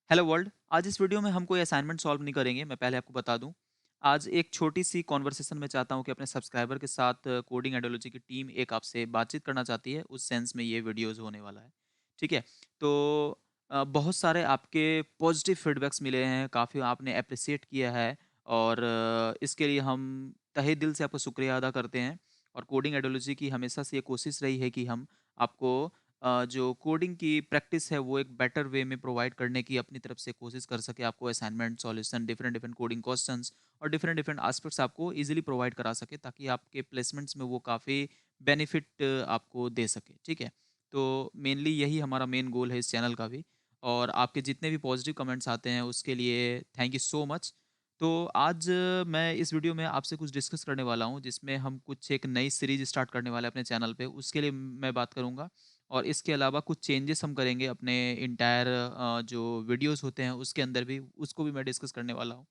Hello world. आज इस video में हम कोई असाइनमेंट सॉल्व नहीं करेंगे। मैं पहले आपको बता दूं, आज एक छोटी सी कॉन्वर्सेशन में चाहता हूं कि अपने सब्सक्राइबर के साथ कोडिंग आइडियोलॉजी की टीम एक आपसे बातचीत करना चाहती है। उस सेंस में ये वीडियोस होने वाला है। ठीक है। तो बहुत सारे आपके पॉजिटिव फीडबैक्स मिले हैं, काफ़ी आपने अप्रिसिएट किया है और इसके लिए हम तहे दिल से आपका शुक्रिया अदा करते हैं। और कोडिंग आइडियोलॉजी की हमेशा से ये कोशिश रही है कि हम आपको जो कोडिंग की प्रैक्टिस है वो एक बेटर वे में प्रोवाइड करने की अपनी तरफ से कोशिश कर सके। आपको assignment solution, different different coding questions और डिफरेंट डिफरेंट एस्पेक्ट्स आपको इजीली प्रोवाइड करा सके, ताकि आपके प्लेसमेंट्स में वो काफ़ी बेनिफिट आपको दे सके। ठीक है। तो मेनली यही हमारा मेन गोल है इस चैनल का भी। और आपके जितने भी पॉजिटिव कमेंट्स आते हैं उसके लिए थैंक यू सो मच। तो आज मैं इस वीडियो में आपसे कुछ डिस्कस करने वाला हूँ, जिसमें हम कुछ एक नई सीरीज स्टार्ट करने वाले हैं अपने चैनल पे। उसके लिए मैं बात करूँगा। और इसके अलावा कुछ चेंजेस हम करेंगे अपने इंटायर जो वीडियोस होते हैं उसके अंदर भी, उसको भी मैं डिस्कस करने वाला हूँ।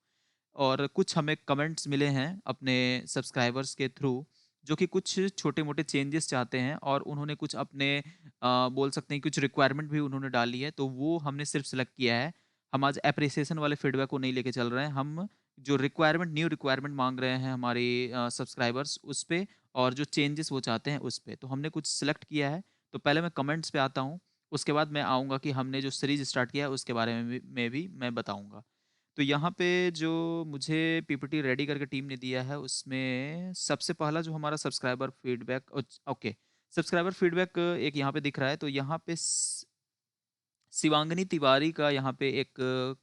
और कुछ हमें कमेंट्स मिले हैं अपने सब्सक्राइबर्स के थ्रू, जो कि कुछ छोटे-मोटे चेंजेस चाहते हैं और उन्होंने कुछ अपने बोल सकते हैं कुछ रिक्वायरमेंट भी उन्होंने डाली है, तो वो हमने सिर्फ सेलेक्ट किया है। हम आज एप्रिसिएशन वाले फीडबैक को नहीं लेके चल रहे हैं। हम जो रिक्वायरमेंट, न्यू रिक्वायरमेंट माँग रहे हैं हमारी सब्सक्राइबर्स, उस पे, और जो चेंजेस वो चाहते हैं उस पे। तो हमने कुछ सेलेक्ट किया है। तो पहले मैं कमेंट्स पे आता हूँ, उसके बाद मैं आऊँगा कि हमने जो सीरीज़ स्टार्ट किया है उसके बारे में भी मैं बताऊँगा। तो यहाँ पे जो मुझे पीपीटी रेडी करके टीम ने दिया है, उसमें सबसे पहला जो हमारा subscriber feedback okay, subscriber feedback एक यहाँ पे दिख रहा है। तो यहाँ पे शिवांगनी तिवारी का यहाँ पे एक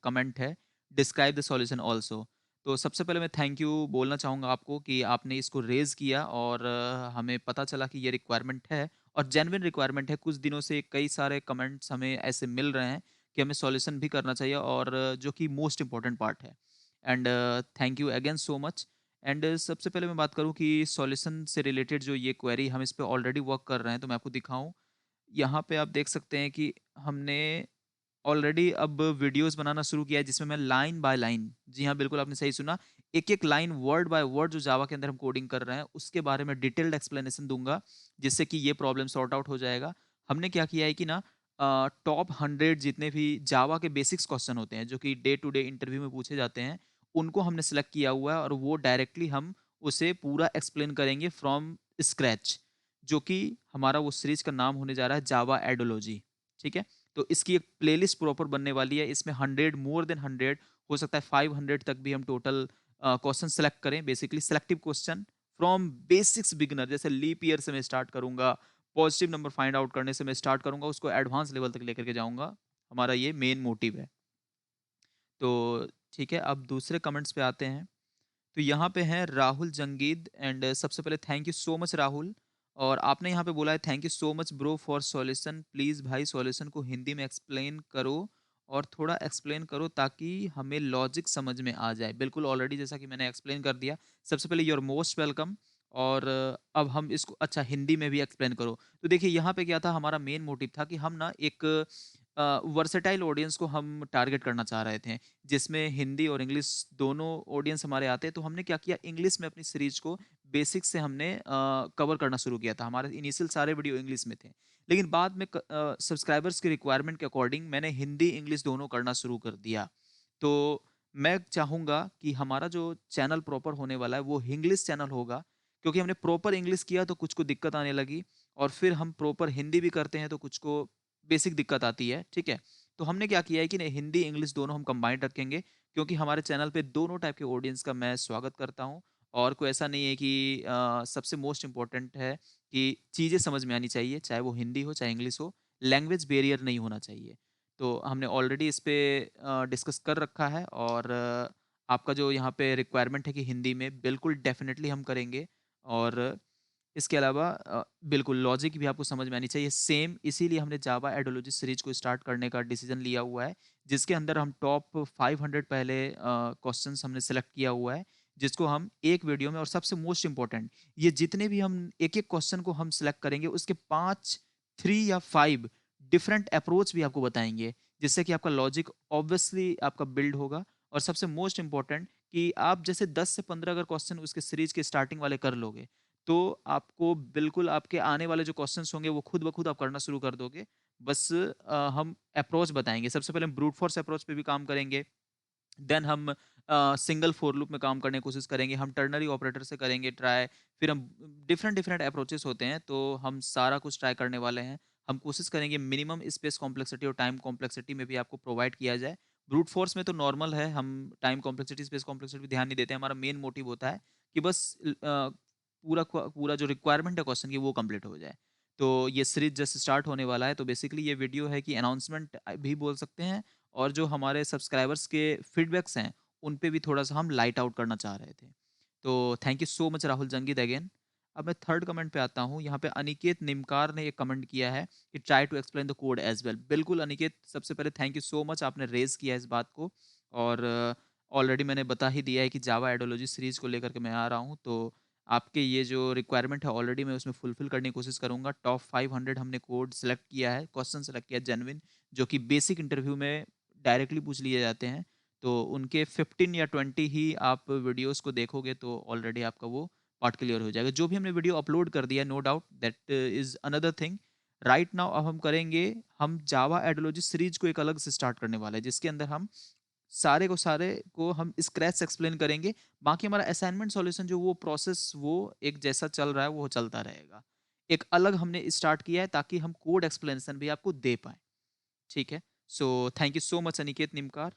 कमेंट है, डिस्क्राइब द सॉल्यूशन ऑल्सो। तो सबसे पहले मैं थैंक यू बोलना चाहूँगा आपको कि आपने इसको रेज़ किया और हमें पता चला कि ये रिक्वायरमेंट है और जेन्युइन रिक्वायरमेंट है। कुछ दिनों से कई सारे कमेंट्स हमें ऐसे मिल रहे हैं कि हमें सॉल्यूशन भी करना चाहिए, और जो कि मोस्ट इम्पोर्टेंट पार्ट है। And thank you again so much. And सबसे पहले मैं बात करूँ कि सॉल्यूशन से रिलेटेड जो ये क्वेरी, हम इस पे ऑलरेडी वर्क कर रहे हैं। तो मैं आपको दिखाऊँ, यहाँ पे आप देख सकते हैं कि हमने ऑलरेडी अब वीडियोस बनाना शुरू किया है, जिसमें मैं लाइन बाय लाइन, जी हाँ, बिल्कुल आपने सही सुना, एक-एक लाइन, वर्ड बाय वर्ड, जो जावा के अंदर हम कोडिंग कर रहे हैं, उसके बारे में डिटेल्ड एक्सप्लेनेशन दूँगा, जिससे कि ये प्रॉब्लम सॉर्ट आउट हो जाएगा। हमने क्या किया है कि ना, टॉप 100 जितने भी जावा के बेसिक्स क्वेश्चन होते हैं, जो कि डे टू डे इंटरव्यू में पूछे जाते हैं, उनको हमने सेलेक्ट किया हुआ है और वो डायरेक्टली हम उसे पूरा एक्सप्लेन करेंगे फ्रॉम स्क्रैच, जो कि हमारा वो सीरीज का नाम होने जा रहा है जावा एडोलॉजी। ठीक है? तो इसकी एक प्लेलिस्ट प्रॉपर बनने वाली है। इसमें 100, मोर देन 100, हो सकता है 500 तक भी हम टोटल क्वेश्चन सेलेक्ट करें। Basically selective question from basics beginner, जैसे लीप ईयर से मैं स्टार्ट करूँगा, पॉजिटिव नंबर फाइंड आउट करने से मैं स्टार्ट करूँगा, उसको एडवांस लेवल तक लेकर के जाऊँगा। हमारा ये मेन मोटिव है। तो ठीक है, अब दूसरे कमेंट्स पे आते हैं। तो यहाँ पे हैं राहुल जंगीद, एंड सबसे पहले thank you so much Rahul. और आपने यहाँ पे बोला है, thank you so much bro for solution, please भाई सॉल्यूशन को हिंदी में एक्सप्लेन करो और थोड़ा एक्सप्लेन करो ताकि हमें लॉजिक समझ में आ जाए। बिल्कुल, ऑलरेडी जैसा कि मैंने एक्सप्लेन कर दिया। सबसे पहले यू आर मोस्ट वेलकम। और अब हम इसको, अच्छा, हिंदी में भी एक्सप्लेन करो। तो देखिए यहाँ पे क्या था, हमारा मेन मोटिव था कि हम ना एक वर्सेटाइल ऑडियंस को हम टारगेट करना चाह रहे थे, जिसमें हिंदी और इंग्लिश दोनों ऑडियंस हमारे आते हैं। तो हमने क्या किया, इंग्लिश में अपनी सीरीज को बेसिक से हमने कवर करना शुरू किया था। हमारे इनिशियल सारे वीडियो इंग्लिश में थे, लेकिन बाद में सब्सक्राइबर्स की रिक्वायरमेंट के अकॉर्डिंग मैंने हिंदी इंग्लिश दोनों करना शुरू कर दिया। तो मैं चाहूँगा कि हमारा जो चैनल प्रॉपर होने वाला है वो इंग्लिश चैनल होगा, क्योंकि हमने प्रॉपर इंग्लिश किया तो कुछ को दिक्कत आने लगी, और फिर हम प्रॉपर हिंदी भी करते हैं तो कुछ को बेसिक दिक्कत आती है। ठीक है? तो हमने क्या किया है कि नहीं, हिंदी इंग्लिश दोनों हम कंबाइंड रखेंगे, क्योंकि हमारे चैनल पे दोनों टाइप के ऑडियंस का मैं स्वागत करता हूँ। और कोई ऐसा नहीं है कि सबसे मोस्ट इम्पोर्टेंट है कि चीज़ें समझ में आनी चाहिए, चाहे वो हिंदी हो चाहे इंग्लिश हो, लैंग्वेज बैरियर नहीं होना चाहिए। तो हमने ऑलरेडी इस पे डिस्कस कर रखा है। और आपका जो यहाँ पे रिक्वायरमेंट है कि हिंदी में, बिल्कुल डेफिनेटली हम करेंगे। और इसके अलावा बिल्कुल लॉजिक भी आपको समझ में आनी चाहिए। सेम इसीलिए हमने जावा एडोलॉजी सीरीज को स्टार्ट करने का डिसीजन लिया हुआ है, जिसके अंदर हम टॉप 500 पहले क्वेश्चंस हमने सेलेक्ट किया हुआ है, जिसको हम एक वीडियो में, और सबसे मोस्ट इम्पोर्टेंट, ये जितने भी हम एक-एक क्वेश्चन को हम सेलेक्ट करेंगे, उसके 5, 3 या 5 डिफरेंट अप्रोच भी आपको बताएँगे, जिससे कि आपका लॉजिक ऑब्वियसली आपका बिल्ड होगा। और सबसे मोस्ट इम्पोर्टेंट कि आप जैसे 10 से 15 अगर क्वेश्चन उसके सीरीज के स्टार्टिंग वाले कर लोगे, तो आपको बिल्कुल आपके आने वाले जो क्वेश्चंस होंगे वो खुद ब खुद आप करना शुरू कर दोगे। बस हम अप्रोच बताएँगे। सबसे पहले हम ब्रूट फोर्स अप्रोच पे भी काम करेंगे। देन हम सिंगल फोर लूप में काम करने की कोशिश करेंगे, हम टर्नरी ऑपरेटर से करेंगे ट्राई, फिर हम डिफरेंट डिफरेंट अप्रोचेस होते हैं, तो हम सारा कुछ ट्राई करने वाले हैं। हम कोशिश करेंगे मिनिमम स्पेस कॉम्प्लेक्सिटी और टाइम कॉम्प्लेक्सिटी में भी आपको प्रोवाइड किया जाए। ब्रूट फोर्स में तो नॉर्मल है, हम टाइम कॉम्प्लेक्सिटी, स्पेस कॉम्प्लेक्सिटी पे ध्यान नहीं देते हैं। हमारा मेन मोटिव होता है कि बस पूरा जो रिक्वायरमेंट है क्वेश्चन की वो कंप्लीट हो जाए। तो ये सीरीज जस्ट स्टार्ट होने वाला है, तो बेसिकली ये वीडियो है कि अनाउंसमेंट भी बोल सकते हैं, और जो हमारे सब्सक्राइबर्स के फीडबैक्स हैं, उन पे भी थोड़ा-सा हम लाइट आउट करना चाह रहे थे। तो thank you so much Rahul Jangid again. अब मैं थर्ड कमेंट पे आता हूँ। यहाँ पे अनिकेत निमकार ने एक कमेंट किया है कि try to explain the code as well. बिल्कुल अनिकेत, सबसे पहले थैंक यू सो मच, आपने रेज़ किया इस बात को, और ऑलरेडी मैंने बता ही दिया है कि जावा आइडियोलॉजी सीरीज़ को लेकर के मैं आ रहा हूँ। तो आपके ये जो रिक्वायरमेंट है ऑलरेडी मैं उसमें फुलफ़िल करने की कोशिश करूँगा। टॉप 500 हमने कोड सेलेक्ट किया है, क्वेश्चन सेलेक्ट किया है जेन्युइन, जो कि बेसिक इंटरव्यू में डायरेक्टली पूछ लिए जाते हैं। तो उनके 15 या 20 ही आप वीडियोज़ को देखोगे तो ऑलरेडी आपका वो पार्ट क्लियर हो जाएगा। जो भी हमने वीडियो अपलोड कर दिया है, no doubt that is another thing. Right now अब हम करेंगे, हम जावा आइडियोलॉजी सीरीज़ को एक अलग से स्टार्ट करने वाले हैं, जिसके अंदर हम सारे को हम स्क्रैच से एक्सप्लेन करेंगे। बाकी हमारा असाइनमेंट सॉल्यूशन जो वो प्रोसेस वो एक जैसा चल रहा है वो चलता रहेगा। एक अलग हमने स्टार्ट किया है ताकि हम कोड एक्सप्लेनेशन भी आपको दे पाएँ। ठीक है? So thank you so much Aniket Nimkar.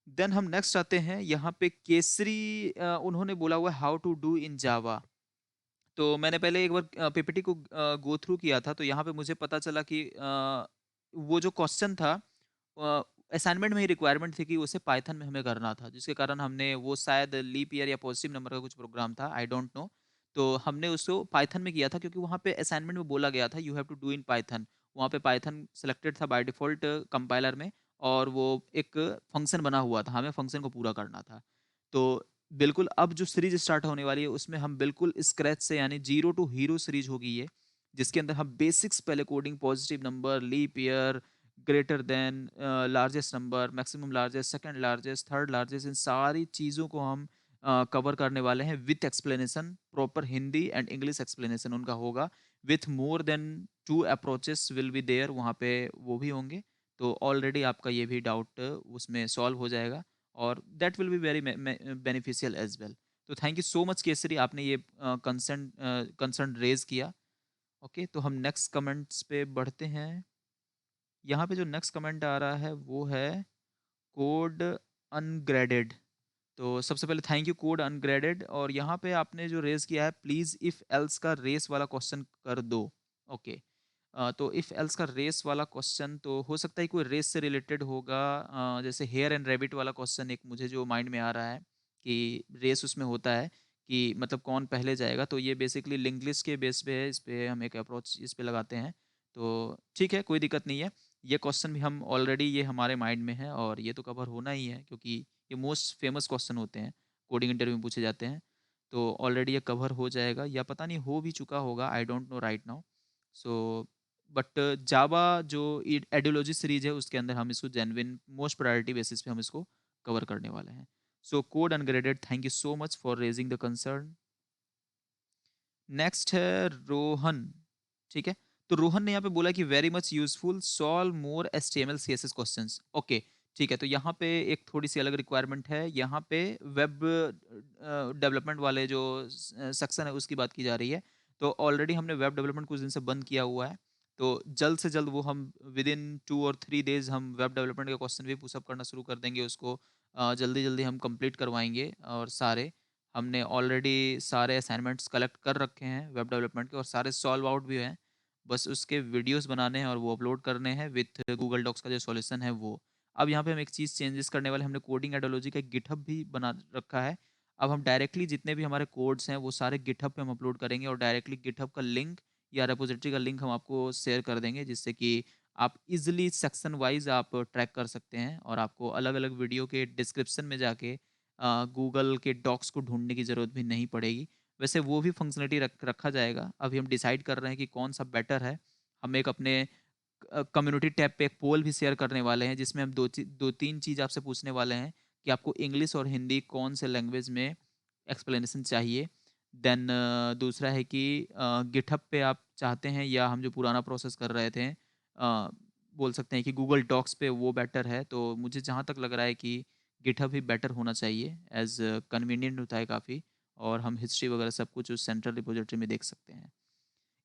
Then हम नेक्स्ट आते हैं, यहाँ पे केसरी उन्होंने बोला हुआ है how to do in Java. तो मैंने पहले एक बार पीपीटी को गो थ्रू किया था, तो यहाँ पे मुझे पता चला कि वो जो क्वेश्चन था, अ, असाइनमेंट में ही रिक्वायरमेंट थी कि उसे पाइथन में हमें करना था, जिसके कारण हमने वो शायद लीप ईयर या पॉजिटिव नंबर का कुछ प्रोग्राम था, आई डोंट नो। तो हमने उसको पाइथन में किया था, क्योंकि वहाँ पे असाइनमेंट में बोला गया था you have to do in Python. वहाँ पे पाइथन सेलेक्टेड था बाय डिफ़ॉल्ट कंपाइलर में, और वो एक फंक्शन बना हुआ था, हमें फंक्शन को पूरा करना था। तो बिल्कुल अब जो सीरीज़ स्टार्ट होने वाली है उसमें हम बिल्कुल स्क्रैच से, यानी ज़ीरो टू हीरो सीरीज़ होगी ये, जिसके अंदर हम बेसिक्स पहले coding, positive number, leap year, greater than, largest number, maximum largest, second largest, third largest, इन सारी चीज़ों को हम कवर करने वाले हैं with explanation, proper Hindi and English explanation उनका होगा, with more than 2 approaches will be there, वहाँ पे वो भी होंगे। तो ऑलरेडी आपका ये भी डाउट उसमें सॉल्व हो जाएगा, और that will be very beneficial as well. तो thank you so much Kesari, आपने ये कंसर्न रेज किया। ओके, तो हम नेक्स्ट कमेंट्स पे बढ़ते हैं। यहाँ पे जो नेक्स्ट कमेंट आ रहा है वो है कोड अनग्रेडेड। तो सबसे पहले थैंक यू कोड अनग्रेडेड, और यहाँ पे आपने जो रेज किया है प्लीज इफ एल्स का रेस वाला क्वेश्चन कर दो। ओके, तो इफ एल्स का रेस वाला क्वेश्चन तो हो सकता है कोई रेस से रिलेटेड होगा, जैसे हेयर एंड रैबिट वाला क्वेश्चन एक मुझे जो माइंड में आ रहा है कि रेस उसमें होता है कि मतलब कौन पहले जाएगा, तो ये बेसिकली लिंक लिस्ट के बेस पे है, इस पे हम एक अप्रोच इस पे लगाते हैं। तो ठीक है, कोई दिक्कत नहीं है। ये क्वेश्चन भी हम ऑलरेडी ये हमारे माइंड में है, और ये तो कवर होना ही है, क्योंकि ये मोस्ट फेमस क्वेश्चन होते हैं, कोडिंग इंटरव्यू में पूछे जाते हैं। तो ऑलरेडी ये कवर हो जाएगा, या पता नहीं हो भी चुका होगा, I don't know right now. So but Java जो आइडियोलॉजी सीरीज है उसके अंदर हम इसको जेन्युइन मोस्ट प्रायोरिटी बेसिस पे हम इसको कवर करने वाले हैं। So code ungraded, thank you so much for raising the concern. Next है रोहन। ठीक है, तो रोहन ने यहाँ पे बोला कि very much useful, solve more HTML CSS questions. Okay, ठीक है, तो यहाँ पे एक थोड़ी सी अलग रिक्वायरमेंट है। यहाँ पे वेब डेवलपमेंट वाले जो सेक्शन है उसकी बात की जा रही है। तो ऑलरेडी हमने वेब डेवलपमेंट कुछ दिन से बंद किया हुआ है, तो जल्द से जल्द वो हम विद इन 2 और 3 डेज हम वेब डेवलपमेंट के क्वेश्चन भी पुशअप करना शुरू कर देंगे उसको। जल्दी जल्दी हम कंप्लीट करवाएंगे, और सारे हमने ऑलरेडी सारे असाइनमेंट्स कलेक्ट कर रखे हैं वेब डेवलपमेंट के, और सारे सॉल्व आउट भी हैं। बस उसके वीडियोस बनाने हैं और वो अपलोड करने हैं विथ गूगल डॉक्स का जो सॉल्यूशन है वो। अब यहाँ पे हम एक चीज़ चेंजेस करने वाले, हमने कोडिंग आइडियोलॉजी का एक गिटहब भी बना रखा है। अब हम डायरेक्टली जितने भी हमारे कोड्स हैं वो सारे गिटहब पे हम अपलोड करेंगे, और डायरेक्टली गिटहब का लिंक या रेपोजिटरी का लिंक हम आपको शेयर कर देंगे, जिससे कि आप इजिली सेक्शन वाइज आप ट्रैक कर सकते हैं, और आपको अलग अलग वीडियो के डिस्क्रिप्शन में जाके गूगल के डॉक्स को ढूँढने की ज़रूरत भी नहीं पड़ेगी। वैसे वो भी फंक्शनैलिटी रखा जाएगा। अभी हम डिसाइड कर रहे हैं कि कौन-सा बेटर है। हम एक अपने कम्युनिटी टैब पे एक पोल भी शेयर करने वाले हैं, जिसमें हम 2-3 चीज़ आपसे पूछने वाले हैं कि आपको इंग्लिश और हिंदी कौन से लैंग्वेज में एक्सप्लेनेशन चाहिए। देन दूसरा है कि गिटहब पे आप चाहते हैं, या हम जो पुराना प्रोसेस कर रहे थे अ, बोल सकते हैं कि गूगल डॉक्स पे वो बेटर है। तो मुझे जहाँ तक लग रहा है कि गिटहब ही बेटर होना चाहिए, एज़ कन्वीनिएंट होता है काफ़ी, और हम हिस्ट्री वगैरह सब कुछ उस सेंट्रल रिपॉजिटरी में देख सकते हैं।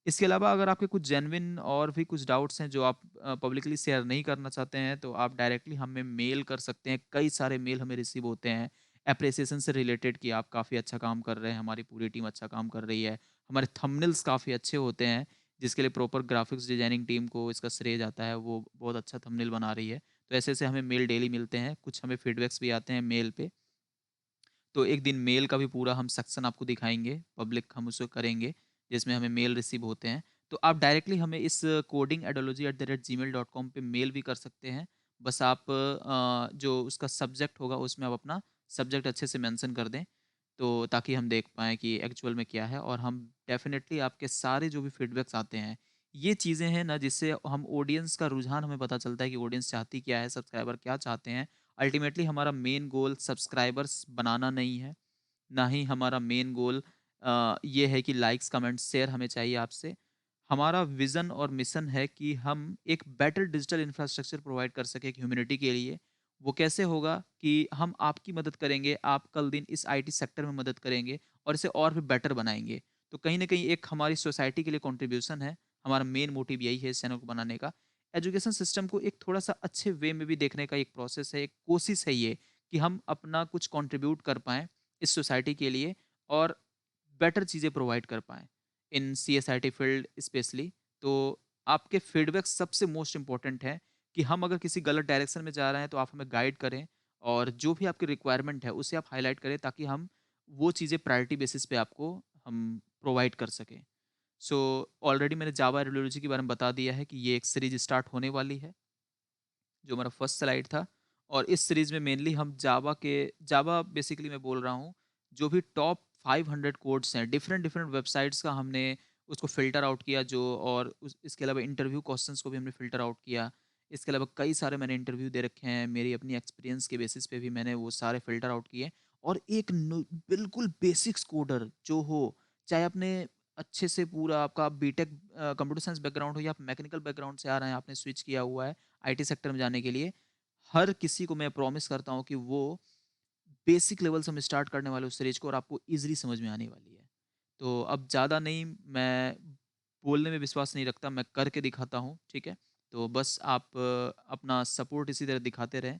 इसके अलावा अगर आपके कुछ जेन्युइन और भी कुछ डाउट्स हैं जो आप पब्लिकली शेयर नहीं करना चाहते हैं, तो आप डायरेक्टली हमें मेल कर सकते हैं। कई सारे मेल हमें रिसीव होते हैं एप्रिसिएशन से रिलेटेड कि आप काफ़ी अच्छा काम कर रहे हैं, हमारी पूरी टीम अच्छा काम कर रही है। हमारे थंबनेल्स काफ़ी अच्छे होते हैं, जिसके लिए प्रॉपर ग्राफिक्स डिज़ाइनिंग टीम को इसका श्रेय जाता है, वो बहुत अच्छा थंबनेल बना रही है। तो ऐसे-ऐसे हमें मेल डेली मिलते हैं, कुछ हमें फीडबैक्स भी आते हैं मेल पे। तो एक दिन मेल का भी पूरा हम सेक्शन आपको दिखाएँगे, पब्लिक हम उसको करेंगे, जिसमें हमें मेल रिसीव होते हैं। तो आप डायरेक्टली हमें इस codingadology@gmail.com पे मेल भी कर सकते हैं। बस आप जो उसका सब्जेक्ट होगा उसमें आप अपना सब्जेक्ट अच्छे से मेंशन कर दें, तो ताकि हम देख पाएँ कि एक्चुअल में क्या है, और हम डेफ़िनेटली आपके सारे जो भी फीडबैक्स आते हैं, ये चीज़ें हैं ना जिससे हम ऑडियंस का रुझान हमें पता चलता है कि ऑडियंस चाहती क्या है, सब्सक्राइबर क्या चाहते हैं। अल्टीमेटली हमारा मेन गोल सब्सक्राइबर्स बनाना नहीं है, ना ही हमारा मेन गोल ये है कि लाइक्स, कमेंट्स, शेयर हमें चाहिए आपसे। हमारा विज़न और मिशन है कि हम एक बेटर डिजिटल इंफ्रास्ट्रक्चर प्रोवाइड कर सकें ह्यूमैनिटी के लिए। वो कैसे होगा कि हम आपकी मदद करेंगे, आप कल दिन इस आईटी सेक्टर में मदद करेंगे और इसे और भी बेटर बनाएँगे। तो कहीं न कहीं एक हमारी सोसाइटी के लिए कंट्रीब्यूशन है, हमारा मेन मोटिव यही है इस चैनल को बनाने का। एजुकेशन सिस्टम को एक थोड़ा-सा अच्छे वे में भी देखने का एक प्रोसेस है, एक कोशिश है ये कि हम अपना कुछ कंट्रीब्यूट कर पाएँ इस सोसाइटी के लिए और बेटर चीज़ें प्रोवाइड कर पाएँ, इन सीएसआईटी फील्ड स्पेशली। तो आपके फीडबैक सबसे मोस्ट इम्पोर्टेंट है कि हम अगर किसी गलत डायरेक्शन में जा रहे हैं, तो आप हमें गाइड करें, और जो भी आपकी रिक्वायरमेंट है, उसे आप हाइलाइट करें ताकि हम वो चीज़ें प्रायोरिटी बेसिस पे आपको हम प्रोवाइड कर सकें। सो ऑलरेडी मैंने जावा एपियोलॉजी के बारे में बता दिया है कि ये एक सीरीज़ स्टार्ट होने वाली है। जो हमारा फर्स्ट स्लाइड था, और इस सीरीज़ में मेनली हम जावा बेसिकली मैं बोल रहा हूँ, जो भी टॉप 500 कोड्स हैं, डिफरेंट डिफरेंट वेबसाइट्स का हमने उसको फ़िल्टर आउट किया, जो और उस इसके अलावा इंटरव्यू क्वेश्चंस को भी हमने फ़िल्टर आउट किया। इसके अलावा कई सारे मैंने इंटरव्यू दे रखे हैं, मेरी अपनी एक्सपीरियंस के बेसिस पे भी मैंने वो सारे फ़िल्टर आउट किए, और एक बिल्कुल बेसिक्स कोडर जो हो, चाहे आपने अच्छे से पूरा आपका बीटेक कंप्यूटर साइंस बैकग्राउंड हो, या आप मैकेनिकल बैकग्राउंड से आ रहे हैं, आपने स्विच किया हुआ है आईटी सेक्टर में जाने के लिए, हर किसी को मैं प्रॉमिस करता हूँ कि वो बेसिक लेवल से हम स्टार्ट करने वाले उस सीरीज को, और आपको ईज़िली समझ में आने वाली है। तो अब ज़्यादा नहीं, मैं बोलने में विश्वास नहीं रखता, मैं करके दिखाता हूँ, ठीक है? तो बस आप अपना सपोर्ट इसी तरह दिखाते रहें।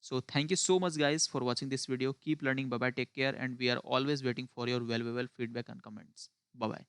So thank you so much guys for watching this video. Keep learning, bye bye, take care, and we are always waiting for your valuable feedback and comments. Bye bye.